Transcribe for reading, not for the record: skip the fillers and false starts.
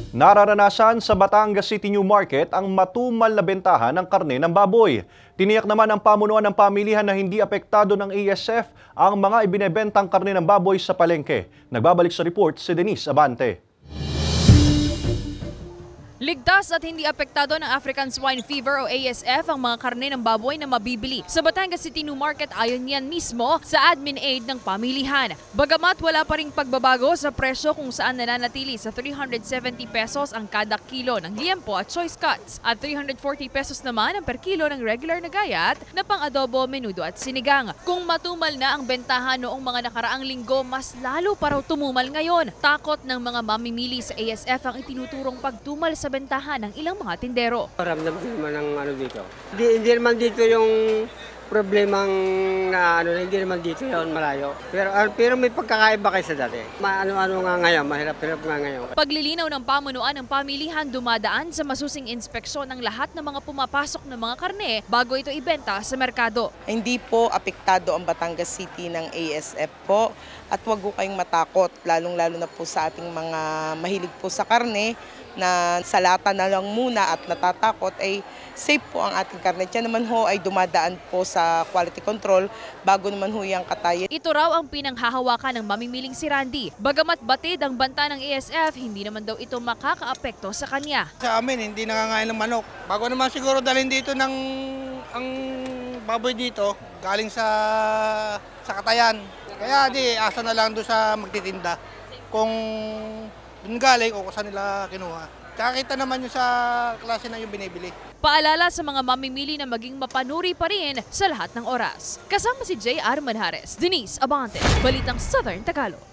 Nararanasan sa Batangas City New Market ang matumal na bentahan ng karne ng baboy. Tiniyak naman ng pamunuan ng pamilihan na hindi apektado ng ASF ang mga ibinebentang karne ng baboy sa palengke. Nagbabalik sa report si Denise Abante. Ligtas at hindi apektado ng African Swine Fever o ASF ang mga karne ng baboy na mabibili sa Batangas City New Market ayon yan mismo sa admin aid ng pamilihan. Bagamat wala pa ring pagbabago sa presyo kung saan nananatili sa 370 pesos ang kada kilo ng liempo at choice cuts at 340 pesos naman ang per kilo ng regular na gayat na pang-adobo, menudo at sinigang. Kung matumal na ang bentahan noong mga nakaraang linggo, mas lalo pa raw tumumal ngayon. Takot ng mga mamimili sa ASF ang itinuturong pagtumal sa bentahan ng ilang mga tindero. Ramdam ko naman ng dito. Hindi naman dito yung problemang na hindi naman dito yun malayo. Pero may pagkakaiba kaysa dati. Ano nga ngayon, mahirap-hirap nga ngayon. Paglilinaw ng pamunuan ng pamilihan dumadaan sa masusing inspeksyon ng lahat ng mga pumapasok ng mga karne bago ito ibenta sa merkado. Hindi po apektado ang Batangas City ng ASF po at huwag po kayong matakot, lalong-lalo na po sa ating mga mahilig po sa karne na sa lata na lang muna at natatakot ay safe po ang ating karne. Yan naman ho ay dumadaan po sa quality control bago naman ho yung katayin. Ito raw ang pinanghahawakan ng mamimiling si Randy. Bagamat batid ang banta ng ASF, hindi naman daw ito makakaapekto sa kanya. Sa amin, hindi nangangain ng manok. Bago naman siguro dalhin dito ang baboy dito, galing sa Katayan. Kaya asa na lang doon sa magtitinda. Kung doon galing o kung saan nila kinuha. Tsaka kita naman yung sa klase na yung binibili. Paalala sa mga mamimili na maging mapanuri pa rin sa lahat ng oras. Kasama si J.R. Manjares, Denise Abante, Balitang Southern Tagalog.